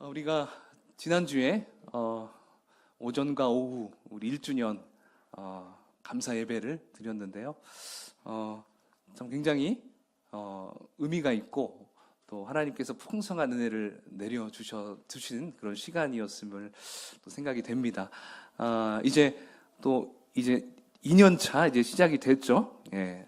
우리가 지난주에 오전과 오후 우리 1주년 감사 예배를 드렸는데요. 참 굉장히 의미가 있고 또 하나님께서 풍성한 은혜를 내려주신 그런 시간이었음을 또 생각이 됩니다. 이제 2년차 이제 시작이 됐죠. 예.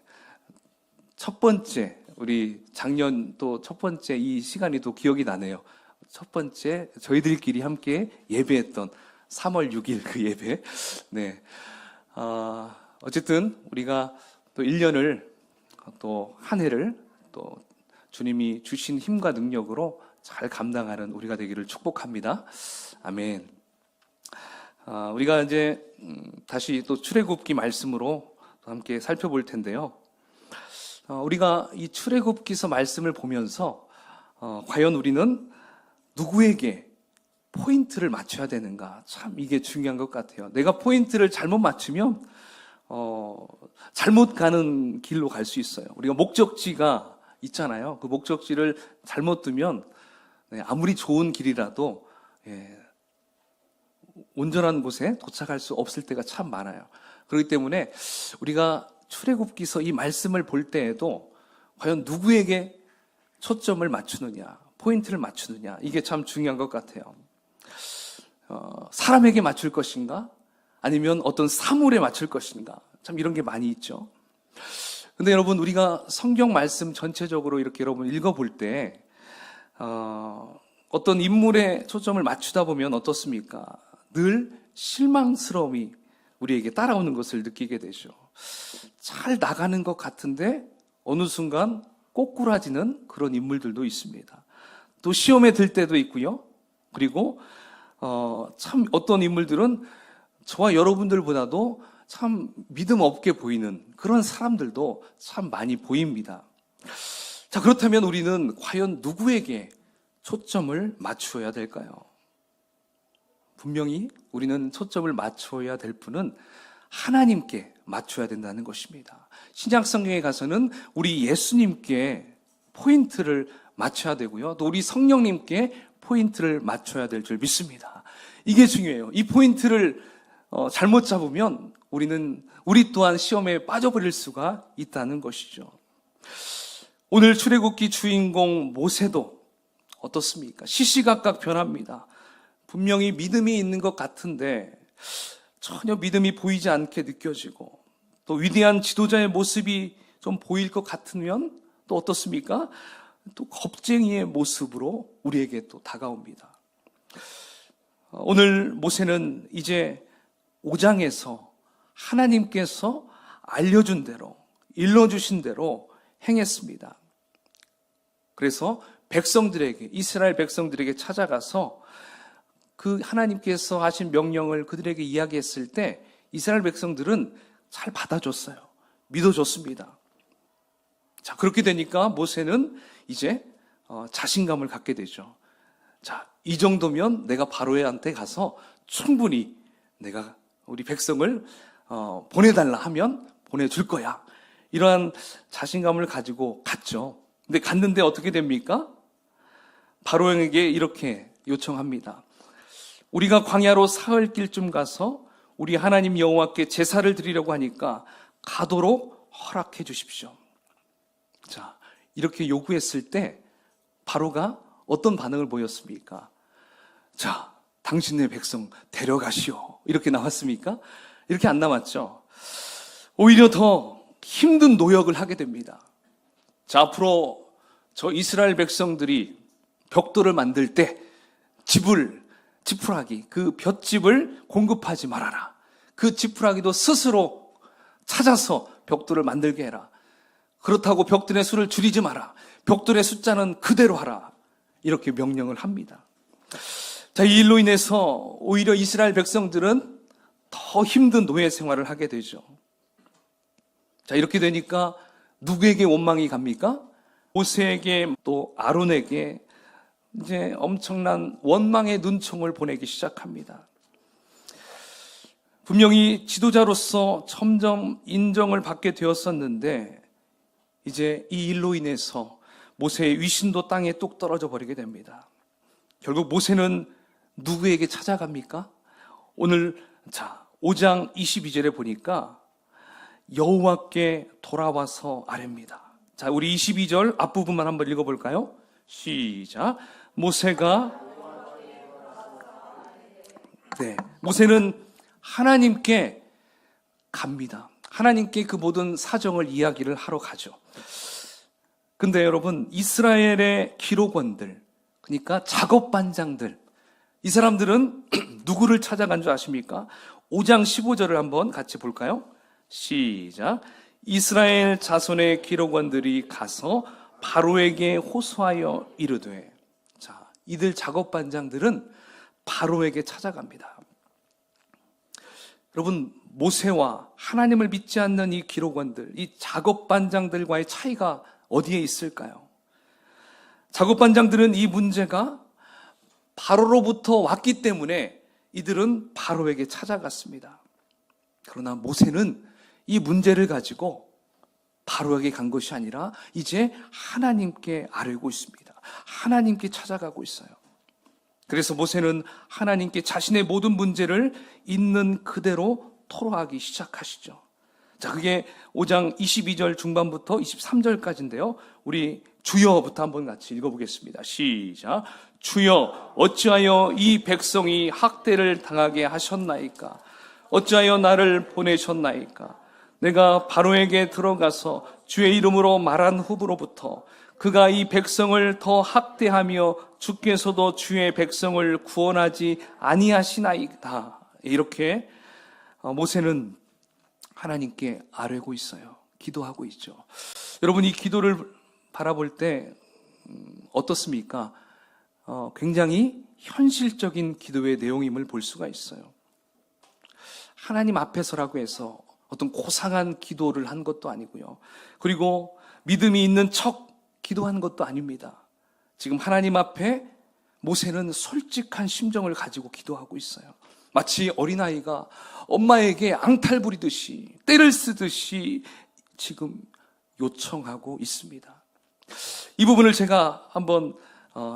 첫 번째 우리 작년 또 첫 번째 이 시간이 또 기억이 나네요. 첫 번째 저희들끼리 함께 예배했던 3월 6일 그 예배. 네. 어쨌든 우리가 또 1년을 또 한 해를 또 주님이 주신 힘과 능력으로 잘 감당하는 우리가 되기를 축복합니다. 아멘. 우리가 이제 다시 또 출애굽기 말씀으로 또 함께 살펴볼 텐데요. 우리가 이 출애굽기서 말씀을 보면서 과연 우리는 누구에게 포인트를 맞춰야 되는가? 참 이게 중요한 것 같아요. 내가 포인트를 잘못 맞추면 잘못 가는 길로 갈 수 있어요. 우리가 목적지가 있잖아요. 그 목적지를 잘못 두면 아무리 좋은 길이라도 온전한 곳에 도착할 수 없을 때가 참 많아요. 그렇기 때문에 우리가 출애굽기서 이 말씀을 볼 때에도 과연 누구에게 초점을 맞추느냐, 포인트를 맞추느냐, 이게 참 중요한 것 같아요. 사람에게 맞출 것인가? 아니면 어떤 사물에 맞출 것인가? 참 이런 게 많이 있죠. 근데 여러분, 우리가 성경 말씀 전체적으로 이렇게 여러분 읽어볼 때 어떤 인물에 초점을 맞추다 보면 어떻습니까? 늘 실망스러움이 우리에게 따라오는 것을 느끼게 되죠. 잘 나가는 것 같은데 어느 순간 꼬꾸라지는 그런 인물들도 있습니다. 또 시험에 들 때도 있고요. 그리고 참 어떤 인물들은 저와 여러분들보다도 참 믿음 없게 보이는 그런 사람들도 참 많이 보입니다. 자, 그렇다면 우리는 과연 누구에게 초점을 맞추어야 될까요? 분명히 우리는 초점을 맞춰야 될 분은 하나님께 맞춰야 된다는 것입니다. 신약 성경에 가서는 우리 예수님께 포인트를 맞춰야 되고요. 또 우리 성령님께 포인트를 맞춰야 될 줄 믿습니다. 이게 중요해요. 이 포인트를 잘못 잡으면 우리 또한 시험에 빠져버릴 수가 있다는 것이죠. 오늘 출애굽기 주인공 모세도 어떻습니까? 시시각각 변합니다. 분명히 믿음이 있는 것 같은데 전혀 믿음이 보이지 않게 느껴지고 또 위대한 지도자의 모습이 좀 보일 것 같으면 또 어떻습니까? 또 겁쟁이의 모습으로 우리에게 또 다가옵니다. 오늘 모세는 이제 5장에서 하나님께서 알려준 대로, 일러주신 대로 행했습니다. 그래서 이스라엘 백성들에게 찾아가서 그 하나님께서 하신 명령을 그들에게 이야기했을 때 이스라엘 백성들은 잘 받아줬어요. 믿어줬습니다. 자, 그렇게 되니까 모세는 이제 자신감을 갖게 되죠. 자, 이 정도면 내가 바로한테 가서 충분히 내가 우리 백성을 보내달라 하면 보내줄 거야. 이러한 자신감을 가지고 갔죠. 근데 갔는데 어떻게 됩니까? 바로에게 이렇게 요청합니다. 우리가 광야로 사흘 길쯤 가서 우리 하나님 여호와께 제사를 드리려고 하니까 가도록 허락해 주십시오. 자, 이렇게 요구했을 때 바로가 어떤 반응을 보였습니까? 자, 당신의 백성 데려가시오. 이렇게 나왔습니까? 이렇게 안 나왔죠. 오히려 더 힘든 노역을 하게 됩니다. 자, 앞으로 저 이스라엘 백성들이 벽돌을 만들 때 지푸라기, 그 볏짚을 공급하지 말아라. 그 지푸라기도 스스로 찾아서 벽돌을 만들게 해라. 그렇다고 벽돌의 수를 줄이지 마라. 벽돌의 숫자는 그대로 하라. 이렇게 명령을 합니다. 자, 이 일로 인해서 오히려 이스라엘 백성들은 더 힘든 노예 생활을 하게 되죠. 자, 이렇게 되니까 누구에게 원망이 갑니까? 모세에게 또 아론에게 이제 엄청난 원망의 눈총을 보내기 시작합니다. 분명히 지도자로서 점점 인정을 받게 되었었는데 이제 이 일로 인해서 모세의 위신도 땅에 뚝 떨어져 버리게 됩니다. 결국 모세는 누구에게 찾아갑니까? 오늘 5장 22절에 보니까 여호와께 돌아와서 아뢰입니다. 자, 우리 22절 앞부분만 한번 읽어볼까요? 시작. 모세는 하나님께 갑니다. 하나님께 그 모든 사정을 이야기를 하러 가죠. 근데 여러분, 이스라엘의 기록원들, 그러니까 작업반장들, 이 사람들은 누구를 찾아간 줄 아십니까? 5장 15절을 한번 같이 볼까요? 시작. 이스라엘 자손의 기록원들이 가서 바로에게 호소하여 이르되. 자, 이들 작업반장들은 바로에게 찾아갑니다. 여러분, 모세와 하나님을 믿지 않는 이 기록원들, 이 작업반장들과의 차이가 어디에 있을까요? 작업반장들은 이 문제가 바로로부터 왔기 때문에 이들은 바로에게 찾아갔습니다. 그러나 모세는 이 문제를 가지고 바로에게 간 것이 아니라 이제 하나님께 아뢰고 있습니다. 하나님께 찾아가고 있어요. 그래서 모세는 하나님께 자신의 모든 문제를 있는 그대로 토로하기 시작하시죠. 자, 그게 5장 22절 중반부터 23절까지인데요. 우리 주여부터 한번 같이 읽어보겠습니다. 시작. 주여, 어찌하여 이 백성이 학대를 당하게 하셨나이까? 어찌하여 나를 보내셨나이까? 내가 바로에게 들어가서 주의 이름으로 말한 후로부터 그가 이 백성을 더 학대하며 주께서도 주의 백성을 구원하지 아니하시나이다. 이렇게 모세는 하나님께 아뢰고 있어요. 기도하고 있죠. 여러분, 이 기도를 바라볼 때 어떻습니까? 굉장히 현실적인 기도의 내용임을 볼 수가 있어요. 하나님 앞에서라고 해서 어떤 고상한 기도를 한 것도 아니고요. 그리고 믿음이 있는 척 기도한 것도 아닙니다. 지금 하나님 앞에 모세는 솔직한 심정을 가지고 기도하고 있어요. 마치 어린아이가 엄마에게 앙탈 부리듯이, 때를 쓰듯이 지금 요청하고 있습니다. 이 부분을 제가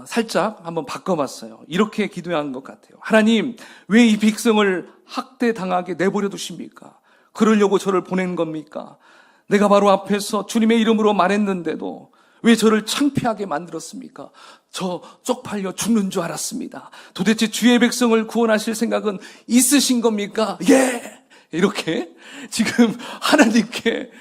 살짝 한번 바꿔봤어요. 이렇게 기도한 것 같아요. 하나님, 왜 이 백성을 학대당하게 내버려 두십니까? 그러려고 저를 보낸 겁니까? 내가 바로 앞에서 주님의 이름으로 말했는데도 왜 저를 창피하게 만들었습니까? 저 쪽팔려 죽는 줄 알았습니다. 도대체 주의 백성을 구원하실 생각은 있으신 겁니까? 예! 이렇게 지금 하나님께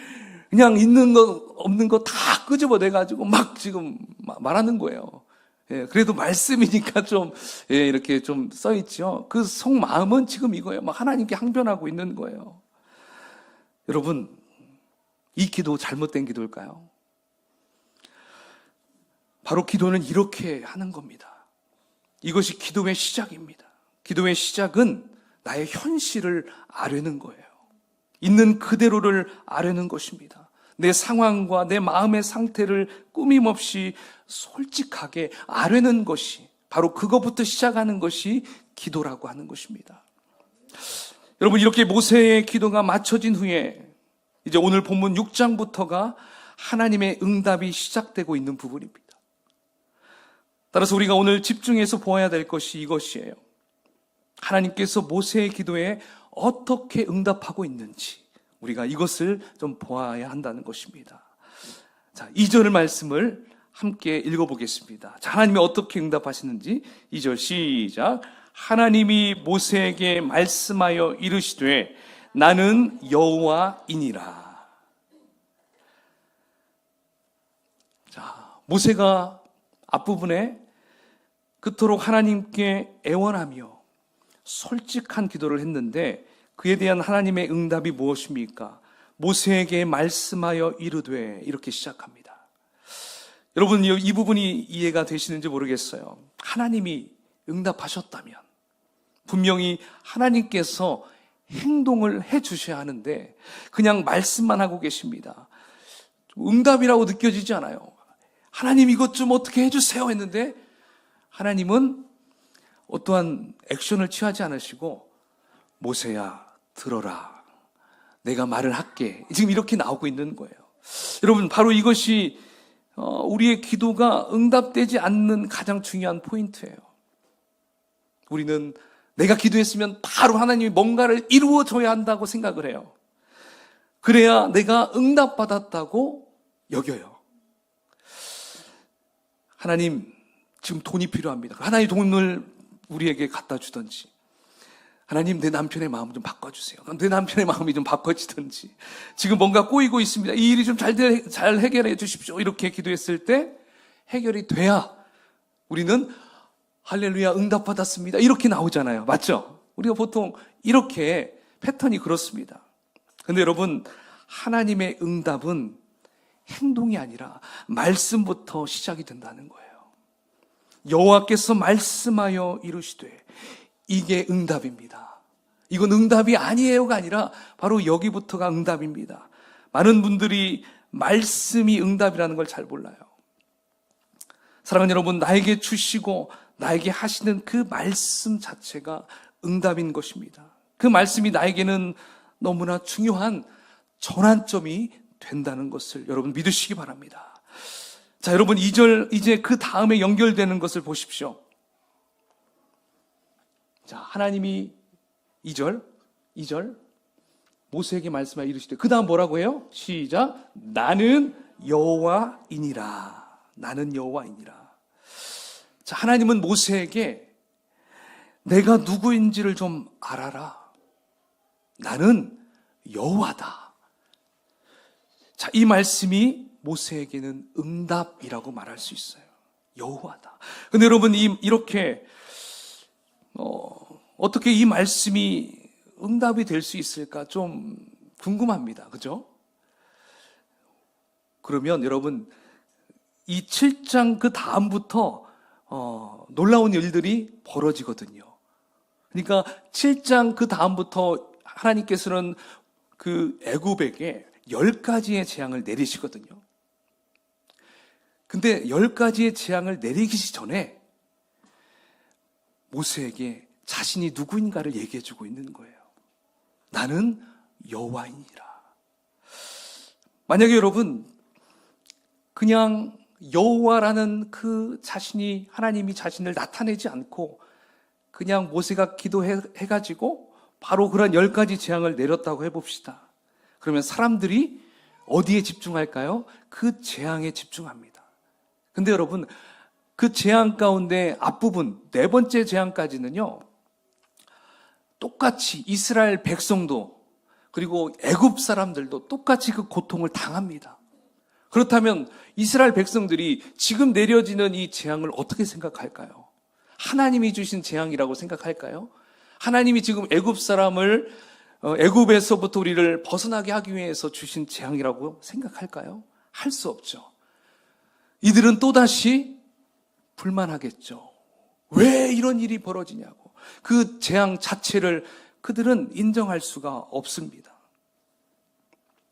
그냥 있는 거 없는 거 다 끄집어내가지고 막 지금 말하는 거예요. 예, 그래도 말씀이니까 좀, 예, 이렇게 좀 써있죠. 그 속마음은 지금 이거예요. 막 하나님께 항변하고 있는 거예요. 여러분, 이 기도 잘못된 기도일까요? 바로 기도는 이렇게 하는 겁니다. 이것이 기도의 시작입니다. 기도의 시작은 나의 현실을 아뢰는 거예요. 있는 그대로를 아뢰는 것입니다. 내 상황과 내 마음의 상태를 꾸밈없이 솔직하게 아뢰는 것이, 바로 그것부터 시작하는 것이 기도라고 하는 것입니다. 여러분, 이렇게 모세의 기도가 맞춰진 후에 이제 오늘 본문 6장부터가 하나님의 응답이 시작되고 있는 부분입니다. 따라서 우리가 오늘 집중해서 보아야 될 것이 이것이에요. 하나님께서 모세의 기도에 어떻게 응답하고 있는지 우리가 이것을 좀 보아야 한다는 것입니다. 자, 2절 말씀을 함께 읽어보겠습니다. 자, 하나님이 어떻게 응답하시는지 2절 시작. 하나님이 모세에게 말씀하여 이르시되 나는 여호와이니라. 자, 모세가 앞부분에 그토록 하나님께 애원하며 솔직한 기도를 했는데 그에 대한 하나님의 응답이 무엇입니까? 모세에게 말씀하여 이르되, 이렇게 시작합니다. 여러분, 이 부분이 이해가 되시는지 모르겠어요. 하나님이 응답하셨다면 분명히 하나님께서 행동을 해 주셔야 하는데 그냥 말씀만 하고 계십니다. 응답이라고 느껴지지 않아요. 하나님 이것 좀 어떻게 해주세요 했는데 하나님은 어떠한 액션을 취하지 않으시고 모세야 들어라, 내가 말을 할게, 지금 이렇게 나오고 있는 거예요. 여러분, 바로 이것이 우리의 기도가 응답되지 않는 가장 중요한 포인트예요. 우리는 내가 기도했으면 바로 하나님이 뭔가를 이루어줘야 한다고 생각을 해요. 그래야 내가 응답받았다고 여겨요. 하나님, 지금 돈이 필요합니다. 하나님 돈을 우리에게 갖다 주든지, 하나님 내 남편의 마음 좀 바꿔주세요. 내 남편의 마음이 좀 바꿔지든지, 지금 뭔가 꼬이고 있습니다. 이 일이 좀 잘 해결해 주십시오. 이렇게 기도했을 때 해결이 돼야 우리는 할렐루야 응답받았습니다. 이렇게 나오잖아요. 맞죠? 우리가 보통 이렇게 패턴이 그렇습니다. 근데 여러분, 하나님의 응답은 행동이 아니라 말씀부터 시작이 된다는 거예요. 여호와께서 말씀하여 이루시되, 이게 응답입니다. 이건 응답이 아니에요가 아니라 바로 여기부터가 응답입니다. 많은 분들이 말씀이 응답이라는 걸 잘 몰라요. 사랑하는 여러분, 나에게 주시고 나에게 하시는 그 말씀 자체가 응답인 것입니다. 그 말씀이 나에게는 너무나 중요한 전환점이 된다는 것을 여러분 믿으시기 바랍니다. 자, 여러분 2절, 이제 그 다음에 연결되는 것을 보십시오. 자, 하나님이 2절 모세에게 말씀하여 이르시되, 그 다음 뭐라고 해요? 시작. 나는 여호와이니라. 나는 여호와이니라. 자, 하나님은 모세에게 내가 누구인지를 좀 알아라. 나는 여호와다. 자, 이 말씀이 모세에게는 응답이라고 말할 수 있어요. 여호와다. 근데 여러분, 이렇게 어떻게 이 말씀이 응답이 될 수 있을까 좀 궁금합니다. 그죠? 그러면 여러분, 이 7장 그 다음부터 놀라운 일들이 벌어지거든요. 그러니까 7장 그 다음부터 하나님께서는 그 애굽에게 10가지의 재앙을 내리시거든요. 근데 10가지의 재앙을 내리기 전에 모세에게 자신이 누구인가를 얘기해 주고 있는 거예요. 나는 여호와이니라. 만약에 여러분 그냥 여호와라는 그 자신이, 하나님이 자신을 나타내지 않고 그냥 모세가 기도해가지고 바로 그런 10가지 재앙을 내렸다고 해봅시다. 그러면 사람들이 어디에 집중할까요? 그 재앙에 집중합니다. 근데 여러분, 그 재앙 가운데 앞부분 4번째 재앙까지는요, 똑같이 이스라엘 백성도 그리고 애굽 사람들도 똑같이 그 고통을 당합니다. 그렇다면 이스라엘 백성들이 지금 내려지는 이 재앙을 어떻게 생각할까요? 하나님이 주신 재앙이라고 생각할까요? 하나님이 지금 애굽 사람을 애굽에서부터 우리를 벗어나게 하기 위해서 주신 재앙이라고 생각할까요? 할 수 없죠. 이들은 또다시 불만하겠죠. 왜 이런 일이 벌어지냐고. 그 재앙 자체를 그들은 인정할 수가 없습니다.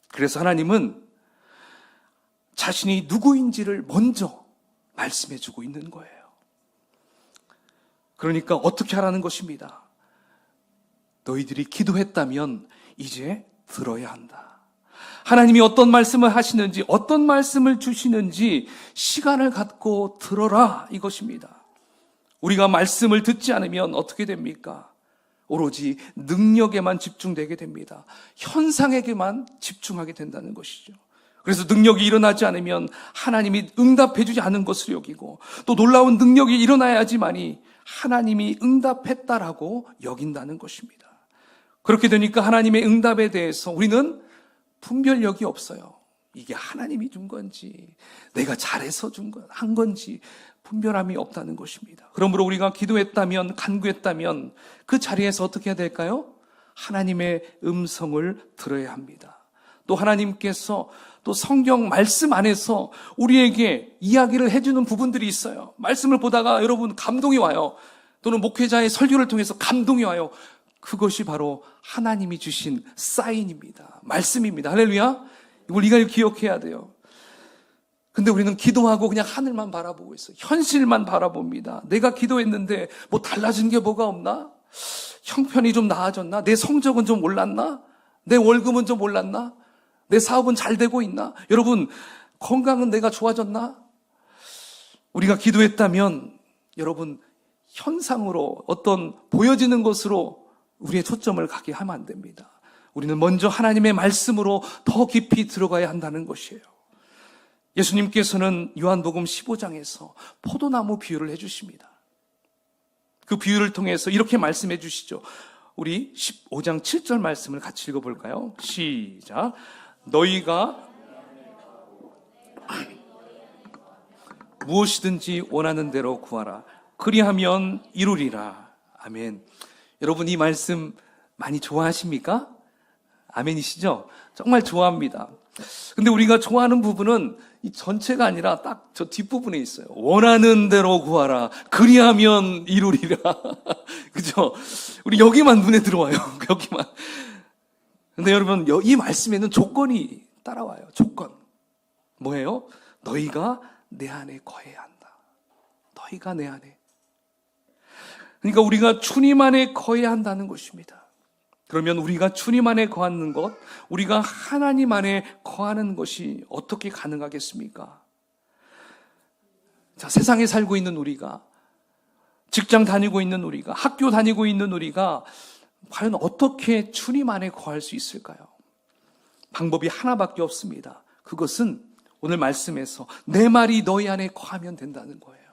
그래서 하나님은 자신이 누구인지를 먼저 말씀해주고 있는 거예요. 그러니까 어떻게 하라는 것입니다. 너희들이 기도했다면 이제 들어야 한다. 하나님이 어떤 말씀을 하시는지, 어떤 말씀을 주시는지 시간을 갖고 들어라, 이것입니다. 우리가 말씀을 듣지 않으면 어떻게 됩니까? 오로지 능력에만 집중되게 됩니다. 현상에게만 집중하게 된다는 것이죠. 그래서 능력이 일어나지 않으면 하나님이 응답해주지 않은 것을 여기고, 또 놀라운 능력이 일어나야지만이 하나님이 응답했다라고 여긴다는 것입니다. 그렇게 되니까 하나님의 응답에 대해서 우리는 분별력이 없어요. 이게 하나님이 준 건지 내가 잘해서 한 건지 분별함이 없다는 것입니다. 그러므로 우리가 기도했다면, 간구했다면 그 자리에서 어떻게 해야 될까요? 하나님의 음성을 들어야 합니다. 또 하나님께서 또 성경 말씀 안에서 우리에게 이야기를 해주는 부분들이 있어요. 말씀을 보다가 여러분 감동이 와요. 또는 목회자의 설교를 통해서 감동이 와요. 그것이 바로 하나님이 주신 사인입니다. 말씀입니다. 할렐루야. 이걸 우리가 기억해야 돼요. 근데 우리는 기도하고 그냥 하늘만 바라보고 있어요. 현실만 바라봅니다. 내가 기도했는데 뭐 달라진 게 뭐가 없나? 형편이 좀 나아졌나? 내 성적은 좀 올랐나? 내 월급은 좀 올랐나? 내 사업은 잘 되고 있나? 여러분, 건강은 내가 좋아졌나? 우리가 기도했다면 여러분, 현상으로 어떤 보여지는 것으로 우리의 초점을 가게 하면 안 됩니다. 우리는 먼저 하나님의 말씀으로 더 깊이 들어가야 한다는 것이에요. 예수님께서는 요한복음 15장에서 포도나무 비유를 해주십니다. 그 비유를 통해서 이렇게 말씀해 주시죠. 우리 15장 7절 말씀을 같이 읽어볼까요? 시작. 너희가 무엇이든지 원하는 대로 구하라. 그리하면 이루리라. 아멘. 여러분, 이 말씀 많이 좋아하십니까? 아멘이시죠? 정말 좋아합니다. 근데 우리가 좋아하는 부분은 이 전체가 아니라 딱 저 뒷부분에 있어요. 원하는 대로 구하라. 그리하면 이루리라. 그죠? 우리 여기만 눈에 들어와요. 여기만. 근데 여러분, 이 말씀에는 조건이 따라와요. 조건. 뭐예요? 너희가 내 안에 거해야 한다. 너희가 내 안에. 그러니까 우리가 주님 안에 거해야 한다는 것입니다. 그러면 우리가 주님 안에 거하는 것, 우리가 하나님 안에 거하는 것이 어떻게 가능하겠습니까? 자, 세상에 살고 있는 우리가, 직장 다니고 있는 우리가, 학교 다니고 있는 우리가 과연 어떻게 주님 안에 거할 수 있을까요? 방법이 하나밖에 없습니다. 그것은 오늘 말씀에서 내 말이 너희 안에 거하면 된다는 거예요.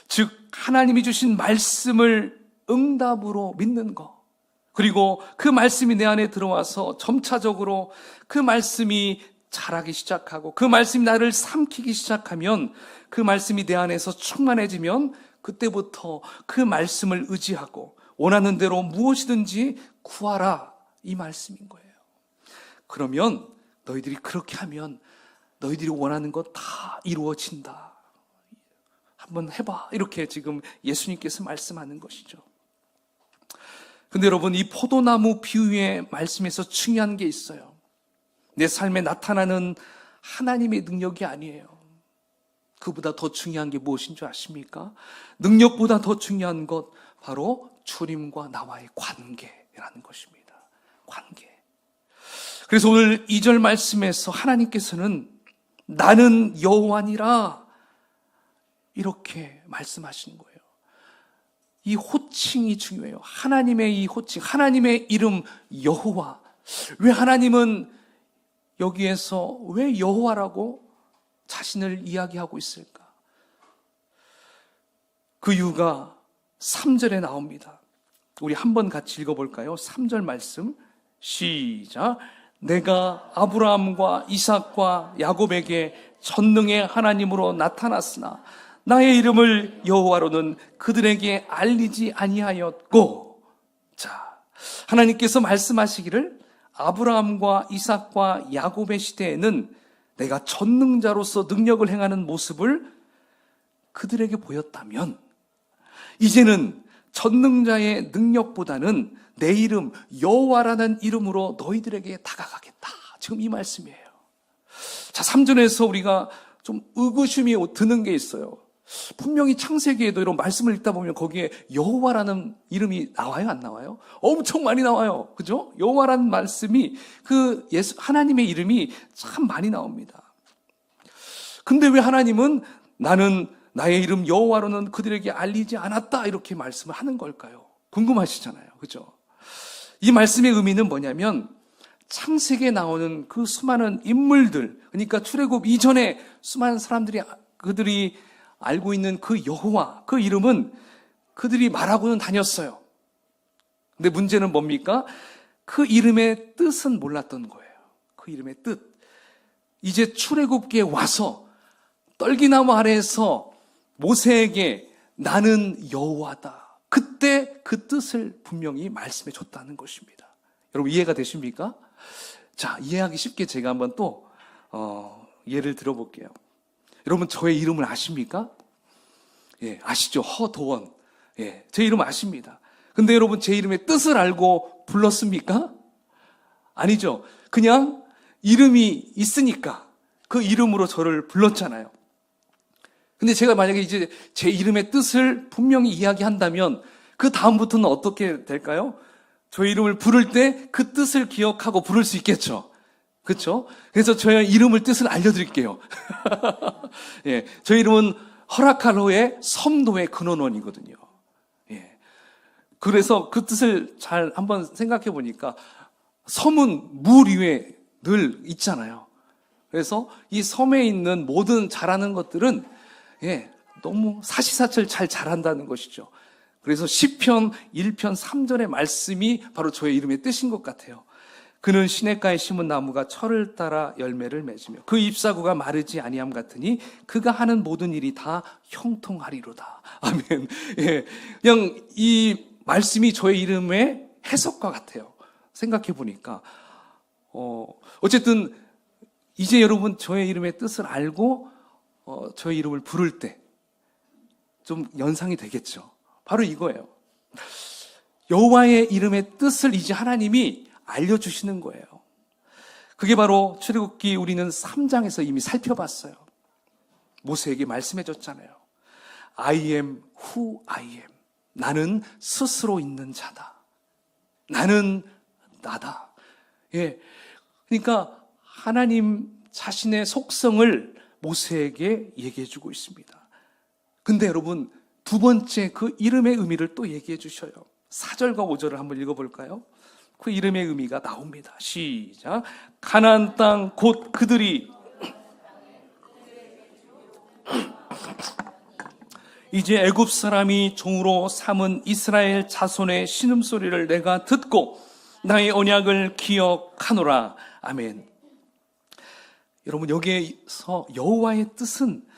즉 하나님이 주신 말씀을 응답으로 믿는 것, 그리고 그 말씀이 내 안에 들어와서 점차적으로 그 말씀이 자라기 시작하고 그 말씀이 나를 삼키기 시작하면, 그 말씀이 내 안에서 충만해지면 그때부터 그 말씀을 의지하고 원하는 대로 무엇이든지 구하라, 이 말씀인 거예요. 그러면 너희들이 그렇게 하면 너희들이 원하는 것 다 이루어진다. 한번 해봐. 이렇게 지금 예수님께서 말씀하는 것이죠. 근데 여러분, 이 포도나무 비유의 말씀에서 중요한 게 있어요. 내 삶에 나타나는 하나님의 능력이 아니에요. 그보다 더 중요한 게 무엇인 줄 아십니까? 능력보다 더 중요한 것, 바로 주님과 나와의 관계라는 것입니다. 관계. 그래서 오늘 2절 말씀에서 하나님께서는 나는 여호와니라 이렇게 말씀하시는 거예요. 이 호칭이 중요해요. 하나님의 이 호칭, 하나님의 이름 여호와. 왜 하나님은 여기에서 왜 여호와라고 자신을 이야기하고 있을까? 그 이유가 3절에 나옵니다. 우리 한번 같이 읽어볼까요? 3절 말씀 시작. 내가 아브라함과 이삭과 야곱에게 전능의 하나님으로 나타났으나 나의 이름을 여호와로는 그들에게 알리지 아니하였고. 자, 하나님께서 말씀하시기를 아브라함과 이삭과 야곱의 시대에는 내가 전능자로서 능력을 행하는 모습을 그들에게 보였다면, 이제는 전능자의 능력보다는 내 이름 여호와라는 이름으로 너희들에게 다가가겠다. 지금 이 말씀이에요. 자, 3절에서 우리가 좀 의구심이 드는 게 있어요. 분명히 창세기에도 이런 말씀을 읽다 보면 거기에 여호와라는 이름이 나와요, 안 나와요? 엄청 많이 나와요. 그죠? 여호와라는 말씀이, 그 하나님의 이름이 참 많이 나옵니다. 근데 왜 하나님은 나는 나의 이름 여호와로는 그들에게 알리지 않았다, 이렇게 말씀을 하는 걸까요? 궁금하시잖아요. 그죠? 이 말씀의 의미는 뭐냐면, 창세기에 나오는 그 수많은 인물들, 그러니까 출애굽 이전에 수많은 사람들이, 그들이 알고 있는 그 여호와, 그 이름은 그들이 말하고는 다녔어요. 근데 문제는 뭡니까? 그 이름의 뜻은 몰랐던 거예요. 그 이름의 뜻. 이제 출애굽기에 와서 떨기나무 아래에서 모세에게 나는 여호와다, 그때 그 뜻을 분명히 말씀해 줬다는 것입니다. 여러분, 이해가 되십니까? 자, 이해하기 쉽게 제가 한번 또 예를 들어볼게요. 여러분, 저의 이름을 아십니까? 예, 아시죠? 허도원. 예, 제 이름 아십니다. 근데 여러분, 제 이름의 뜻을 알고 불렀습니까? 아니죠. 그냥 이름이 있으니까 그 이름으로 저를 불렀잖아요. 근데 제가 만약에 이제 제 이름의 뜻을 분명히 이야기한다면 그 다음부터는 어떻게 될까요? 저의 이름을 부를 때 그 뜻을 기억하고 부를 수 있겠죠. 그렇죠? 그래서 저의 이름을 뜻을 알려드릴게요. 예, 저희 이름은 허락할호의 섬도의 근원원이거든요. 그래서 그 뜻을 잘 한번 생각해 보니까 섬은 물 위에 늘 있잖아요. 그래서 이 섬에 있는 모든 자라는 것들은 너무 사시사철 잘 자란다는 것이죠. 그래서 시편 1편 3절의 말씀이 바로 저의 이름의 뜻인 것 같아요. 그는 시냇가에 심은 나무가 철을 따라 열매를 맺으며 그 잎사구가 마르지 아니함 같으니 그가 하는 모든 일이 다 형통하리로다. 아멘. 그냥 이 말씀이 저의 이름의 해석과 같아요. 생각해 보니까 어쨌든 이제 여러분 저의 이름의 뜻을 알고 저의 이름을 부를 때 좀 연상이 되겠죠. 바로 이거예요. 여호와의 이름의 뜻을 이제 하나님이 알려주시는 거예요. 그게 바로 출애굽기 우리는 3장에서 이미 살펴봤어요. 모세에게 말씀해 줬잖아요. I am who I am. 나는 스스로 있는 자다. 나는 나다. 그러니까 하나님 자신의 속성을 모세에게 얘기해 주고 있습니다. 근데 여러분, 두 번째 그 이름의 의미를 또 얘기해 주셔요. 4절과 5절을 한번 읽어볼까요? 그 이름의 의미가 나옵니다. 시작. 가나안 땅 곧 그들이 이제 애굽 사람이 종으로 삼은 이스라엘 자손의 신음소리를 내가 듣고 나의 언약을 기억하노라. 아멘. 여러분, 여기에서 여호와의 뜻은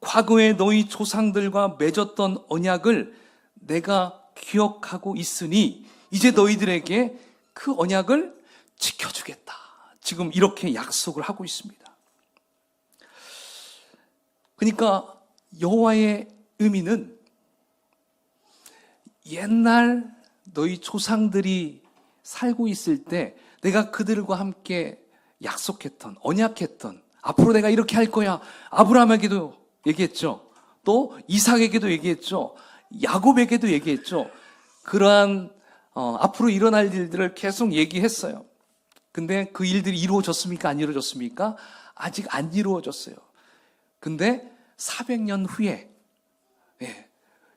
과거에 너희 조상들과 맺었던 언약을 내가 기억하고 있으니 이제 너희들에게 그 언약을 지켜주겠다. 지금 이렇게 약속을 하고 있습니다. 그러니까 여호와의 의미는 옛날 너희 조상들이 살고 있을 때 내가 그들과 함께 약속했던, 언약했던, 앞으로 내가 이렇게 할 거야. 아브라함에게도 얘기했죠. 또 이삭에게도 얘기했죠. 야곱에게도 얘기했죠. 그러한 앞으로 일어날 일들을 계속 얘기했어요. 근데 그 일들이 이루어졌습니까? 안 이루어졌습니까? 아직 안 이루어졌어요. 근데 400년 후에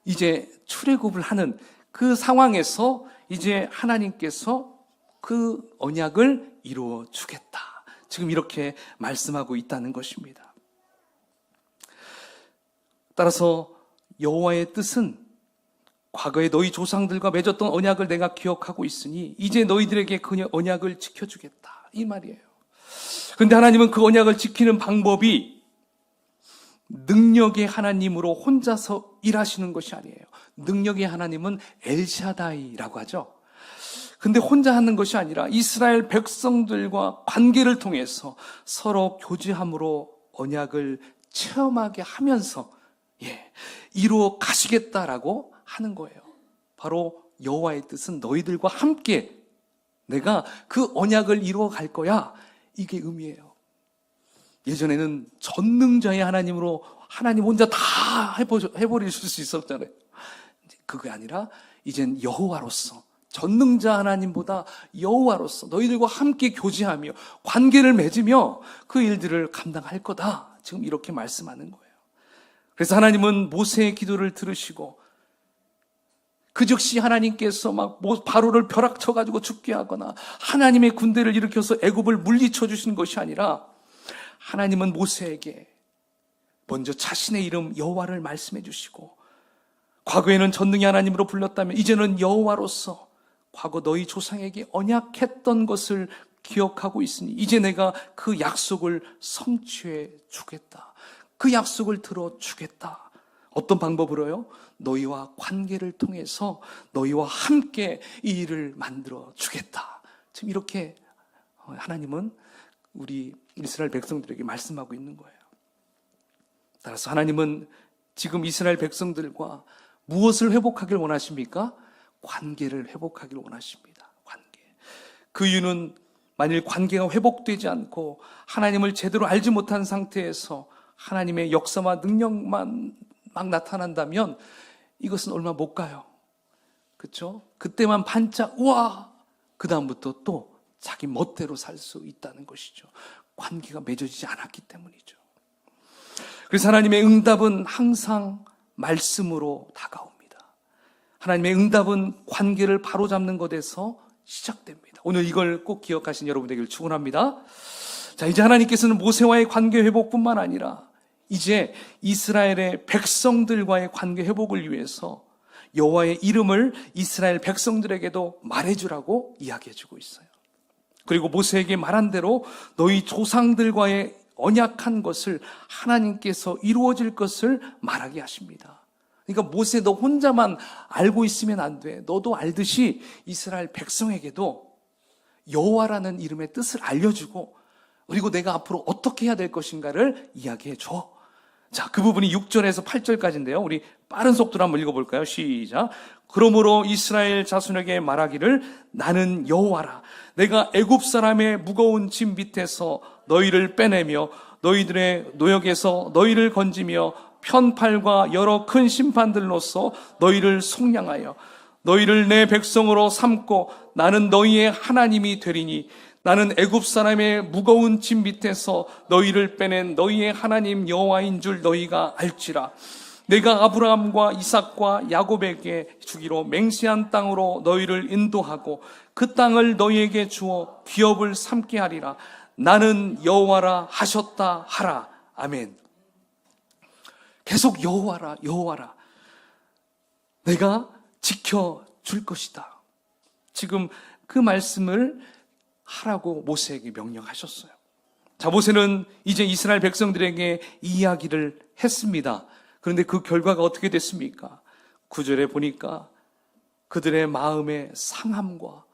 이제 출애굽을 하는 그 상황에서 이제 하나님께서 그 언약을 이루어 주겠다. 지금 이렇게 말씀하고 있다는 것입니다. 따라서 여호와의 뜻은 과거에 너희 조상들과 맺었던 언약을 내가 기억하고 있으니 이제 너희들에게 그 언약을 지켜주겠다. 이 말이에요. 그런데 하나님은 그 언약을 지키는 방법이 능력의 하나님으로 혼자서 일하시는 것이 아니에요. 능력의 하나님은 엘샤다이라고 하죠. 근데 혼자 하는 것이 아니라 이스라엘 백성들과 관계를 통해서 서로 교제함으로 언약을 체험하게 하면서 이루어 가시겠다라고 하는 거예요. 바로 여호와의 뜻은 너희들과 함께 내가 그 언약을 이루어 갈 거야. 이게 의미예요. 예전에는 전능자의 하나님으로 하나님 혼자 다 해버리실 수 있었잖아요. 그게 아니라 이젠 여호와로서 전능자 하나님보다 여호와로서 너희들과 함께 교제하며 관계를 맺으며 그 일들을 감당할 거다. 지금 이렇게 말씀하는 거예요. 그래서 하나님은 모세의 기도를 들으시고 그 즉시 하나님께서 막 바로를 벼락쳐가지고 죽게 하거나 하나님의 군대를 일으켜서 애굽을 물리쳐 주시는 것이 아니라 하나님은 모세에게 먼저 자신의 이름 여호와를 말씀해 주시고 과거에는 전능의 하나님으로 불렀다면 이제는 여호와로서 과거 너희 조상에게 언약했던 것을 기억하고 있으니 이제 내가 그 약속을 성취해 주겠다. 그 약속을 들어주겠다. 어떤 방법으로요? 너희와 관계를 통해서 너희와 함께 이 일을 만들어 주겠다. 지금 이렇게 하나님은 우리 이스라엘 백성들에게 말씀하고 있는 거예요. 따라서 하나님은 지금 이스라엘 백성들과 무엇을 회복하길 원하십니까? 관계를 회복하길 원하십니다. 관계. 그 이유는 만일 관계가 회복되지 않고 하나님을 제대로 알지 못한 상태에서 하나님의 역사와 능력만 막 나타난다면 이것은 얼마 못 가요. 그렇죠? 그때만 반짝 우와! 그 다음부터 또 자기 멋대로 살 수 있다는 것이죠. 관계가 맺어지지 않았기 때문이죠. 그래서 하나님의 응답은 항상 말씀으로 다가옵니다. 하나님의 응답은 관계를 바로잡는 것에서 시작됩니다. 오늘 이걸 꼭 기억하신 여러분 되기를 축원합니다. 자, 이제 하나님께서는 모세와의 관계 회복뿐만 아니라 이제 이스라엘의 백성들과의 관계 회복을 위해서 여호와의 이름을 이스라엘 백성들에게도 말해주라고 이야기해주고 있어요. 그리고 모세에게 말한 대로 너희 조상들과의 언약한 것을 하나님께서 이루어질 것을 말하게 하십니다. 그러니까 모세, 너 혼자만 알고 있으면 안 돼. 너도 알듯이 이스라엘 백성에게도 여호와라는 이름의 뜻을 알려주고, 그리고 내가 앞으로 어떻게 해야 될 것인가를 이야기해 줘. 자, 그 부분이 6절에서 8절까지인데요. 우리 빠른 속도로 한번 읽어볼까요? 시작. 그러므로 이스라엘 자손에게 말하기를 나는 여호와라. 내가 애굽 사람의 무거운 짐 밑에서 너희를 빼내며 너희들의 노역에서 너희를 건지며 편팔과 여러 큰 심판들로서 너희를 속량하여 너희를 내 백성으로 삼고 나는 너희의 하나님이 되리니 나는 애굽 사람의 무거운 짐 밑에서 너희를 빼낸 너희의 하나님 여호와인 줄 너희가 알지라. 내가 아브라함과 이삭과 야곱에게 주기로 맹세한 땅으로 너희를 인도하고 그 땅을 너희에게 주어 기업을 삼게 하리라. 나는 여호와라 하셨다 하라. 아멘. 계속 여호와라, 여호와라. 내가 지켜줄 것이다. 지금 그 말씀을 하라고 모세에게 명령하셨어요. 자, 모세는 이제 이스라엘 백성들에게 이야기를 했습니다. 그런데 그 결과가 어떻게 됐습니까? 9절에 보니까 그들의 마음의 상함과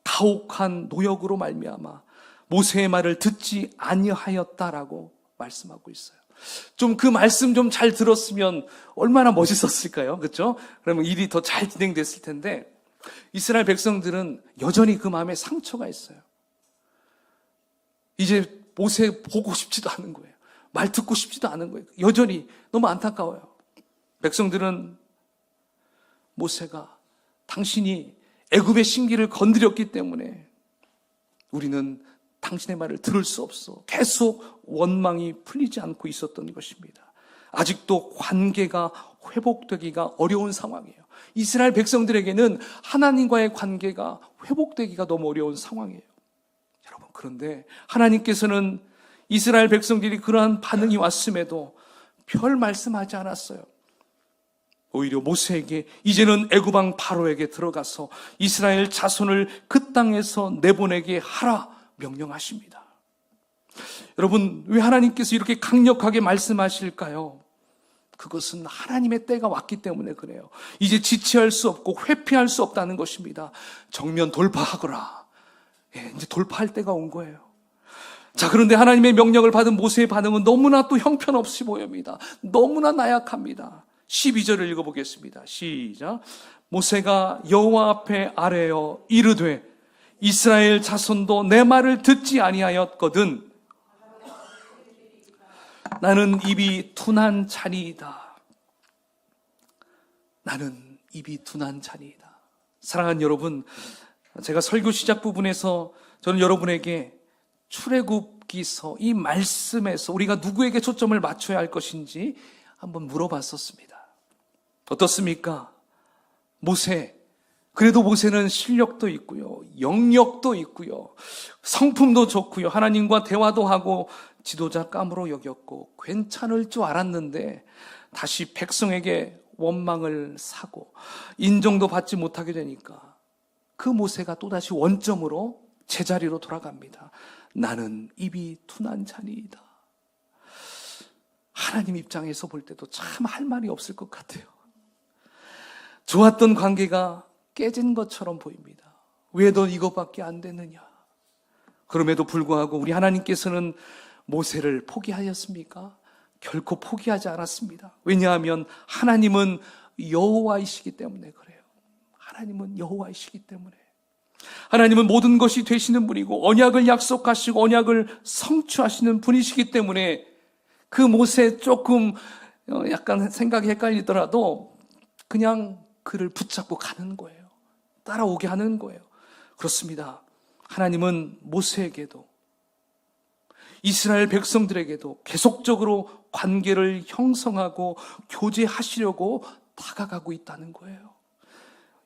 가혹한 노역으로 말미암아 모세의 말을 듣지 아니하였다라고 말씀하고 있어요. 좀 그 말씀 좀 잘 들었으면 얼마나 멋있었을까요? 그렇죠? 그러면 일이 더 잘 진행됐을 텐데 이스라엘 백성들은 여전히 그 마음에 상처가 있어요. 이제 모세 보고 싶지도 않은 거예요. 말 듣고 싶지도 않은 거예요. 여전히 너무 안타까워요. 백성들은 모세가 당신이 애굽의 신기를 건드렸기 때문에 우리는 당신의 말을 들을 수 없어. 계속 원망이 풀리지 않고 있었던 것입니다. 아직도 관계가 회복되기가 어려운 상황이에요. 이스라엘 백성들에게는 하나님과의 관계가 회복되기가 너무 어려운 상황이에요. 여러분, 그런데 하나님께서는 이스라엘 백성들이 그러한 반응이 왔음에도 별 말씀하지 않았어요. 오히려 모세에게 이제는 애굽 왕 바로에게 들어가서 이스라엘 자손을 그 땅에서 내보내게 하라 명령하십니다. 여러분, 왜 하나님께서 이렇게 강력하게 말씀하실까요? 그것은 하나님의 때가 왔기 때문에 그래요. 이제 지체할 수 없고 회피할 수 없다는 것입니다. 정면 돌파하거라. 이제 돌파할 때가 온 거예요. 자, 그런데 하나님의 명령을 받은 모세의 반응은 너무나 또 형편없이 보입니다. 너무나 나약합니다. 12절을 읽어보겠습니다. 시작. 모세가 여호와 앞에 아뢰어 이르되 이스라엘 자손도 내 말을 듣지 아니하였거든 나는 입이 둔한 자니이다. 나는 입이 둔한 자니이다. 사랑하는 여러분, 제가 설교 시작 부분에서 저는 여러분에게 출애굽기서 이 말씀에서 우리가 누구에게 초점을 맞춰야 할 것인지 한번 물어봤었습니다. 어떻습니까? 모세. 그래도 모세는 실력도 있고요, 영역도 있고요, 성품도 좋고요, 하나님과 대화도 하고 지도자감으로 여겼고 괜찮을 줄 알았는데 다시 백성에게 원망을 사고 인정도 받지 못하게 되니까 그 모세가 또다시 원점으로 제자리로 돌아갑니다. 나는 입이 둔한 자니이다. 하나님 입장에서 볼 때도 참 할 말이 없을 것 같아요. 좋았던 관계가 깨진 것처럼 보입니다. 왜 너 이것밖에 안 되느냐? 그럼에도 불구하고 우리 하나님께서는 모세를 포기하였습니까? 결코 포기하지 않았습니다. 왜냐하면 하나님은 여호와이시기 때문에 그래요. 하나님은 여호와이시기 때문에. 하나님은 모든 것이 되시는 분이고 언약을 약속하시고 언약을 성취하시는 분이시기 때문에 그 모세 조금 약간 생각이 헷갈리더라도 그냥 그를 붙잡고 가는 거예요. 따라오게 하는 거예요. 그렇습니다. 하나님은 모세에게도 이스라엘 백성들에게도 계속적으로 관계를 형성하고 교제하시려고 다가가고 있다는 거예요.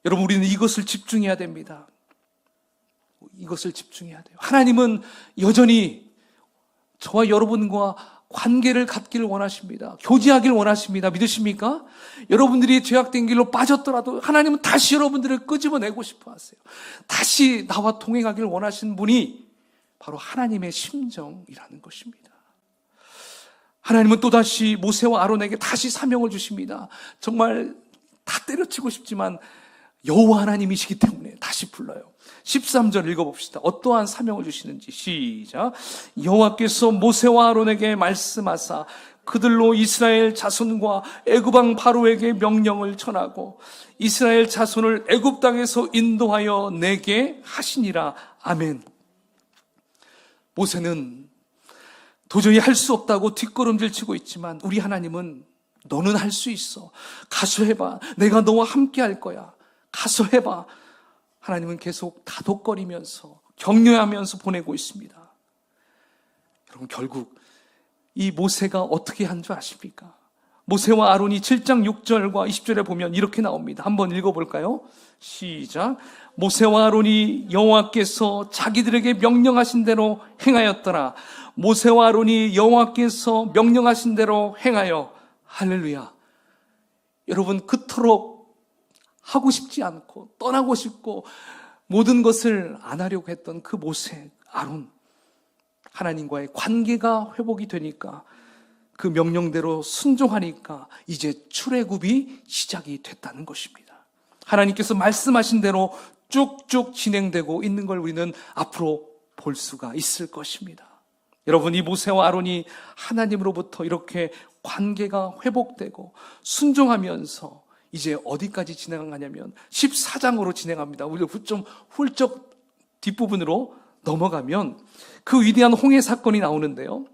여러분, 우리는 이것을 집중해야 됩니다. 이것을 집중해야 돼요. 하나님은 여전히 저와 여러분과 관계를 갖기를 원하십니다. 교제하기를 원하십니다. 믿으십니까? 여러분들이 죄악된 길로 빠졌더라도 하나님은 다시 여러분들을 끄집어내고 싶어 하세요. 다시 나와 동행하기를 원하시는 분이 바로 하나님의 심정이라는 것입니다. 하나님은 또다시 모세와 아론에게 다시 사명을 주십니다. 정말 다 때려치고 싶지만 여호와 하나님이시기 때문에 다시 불러요. 13절 읽어봅시다. 어떠한 사명을 주시는지 시작. 여호와께서 모세와 아론에게 말씀하사 그들로 이스라엘 자손과 애굽 왕 바로에게 명령을 전하고 이스라엘 자손을 애굽 땅에서 인도하여 내게 하시니라. 아멘. 모세는 도저히 할 수 없다고 뒷걸음질 치고 있지만 우리 하나님은 너는 할 수 있어. 가서 해봐. 내가 너와 함께 할 거야. 가서 해봐. 하나님은 계속 다독거리면서 격려하면서 보내고 있습니다. 여러분, 결국 이 모세가 어떻게 한 줄 아십니까? 모세와 아론이 7장 6절과 20절에 보면 이렇게 나옵니다. 한번 읽어볼까요? 시작. 모세와 아론이 여호와께서 자기들에게 명령하신 대로 행하였더라. 모세와 아론이 여호와께서 명령하신 대로 행하여. 할렐루야. 여러분, 그토록 하고 싶지 않고 떠나고 싶고 모든 것을 안 하려고 했던 그 모세, 아론, 하나님과의 관계가 회복이 되니까 그 명령대로 순종하니까 이제 출애굽이 시작이 됐다는 것입니다. 하나님께서 말씀하신 대로 쭉쭉 진행되고 있는 걸 우리는 앞으로 볼 수가 있을 것입니다. 여러분, 이 모세와 아론이 하나님으로부터 이렇게 관계가 회복되고 순종하면서 이제 어디까지 진행하냐면 14장으로 진행합니다. 우리가 좀 훌쩍 뒷부분으로 넘어가면 그 위대한 홍해 사건이 나오는데요.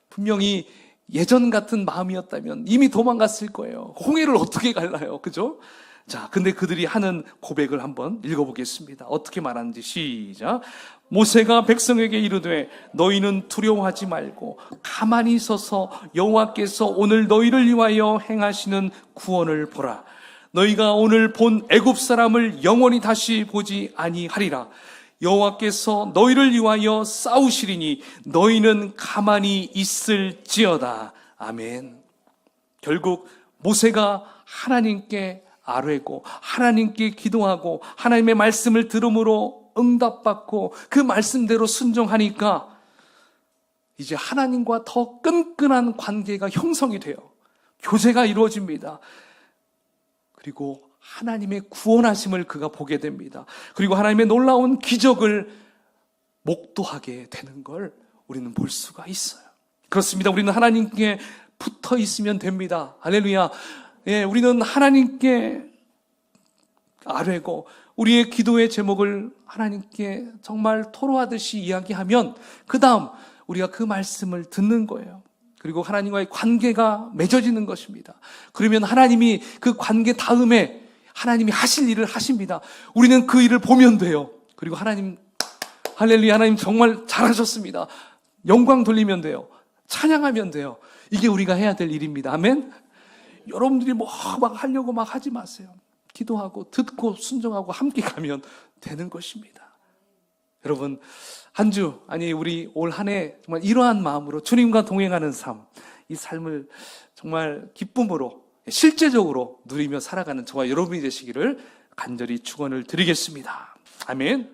분명히 예전 같은 마음이었다면 이미 도망갔을 거예요. 홍해를 어떻게 갈라요? 그죠? 자, 근데 그들이 하는 고백을 한번 읽어보겠습니다. 어떻게 말하는지 시작. 모세가 백성에게 이르되 너희는 두려워하지 말고 가만히 서서 여호와께서 오늘 너희를 위하여 행하시는 구원을 보라. 너희가 오늘 본 애굽 사람을 영원히 다시 보지 아니하리라. 여호와께서 너희를 위하여 싸우시리니 너희는 가만히 있을지어다. 아멘. 결국 모세가 하나님께 아뢰고 하나님께 기도하고 하나님의 말씀을 들음으로 응답받고 그 말씀대로 순종하니까 이제 하나님과 더 끈끈한 관계가 형성이 돼요. 교제가 이루어집니다. 그리고 하나님의 구원하심을 그가 보게 됩니다. 그리고 하나님의 놀라운 기적을 목도하게 되는 걸 우리는 볼 수가 있어요. 그렇습니다. 우리는 하나님께 붙어 있으면 됩니다. 할렐루야. 예, 우리는 하나님께 아뢰고 우리의 기도의 제목을 하나님께 정말 토로하듯이 이야기하면 그 다음 우리가 그 말씀을 듣는 거예요. 그리고 하나님과의 관계가 맺어지는 것입니다. 그러면 하나님이 그 관계 다음에 하나님이 하실 일을 하십니다. 우리는 그 일을 보면 돼요. 그리고 하나님, 할렐루야, 하나님 정말 잘하셨습니다. 영광 돌리면 돼요. 찬양하면 돼요. 이게 우리가 해야 될 일입니다. 아멘? 여러분들이 뭐 막 하려고 막 하지 마세요. 기도하고 듣고 순종하고 함께 가면 되는 것입니다. 여러분, 한 주, 아니 우리 올 한 해 정말 이러한 마음으로 주님과 동행하는 삶, 이 삶을 정말 기쁨으로 실제적으로 누리며 살아가는 저와 여러분이 되시기를 간절히 축원을 드리겠습니다. 아멘.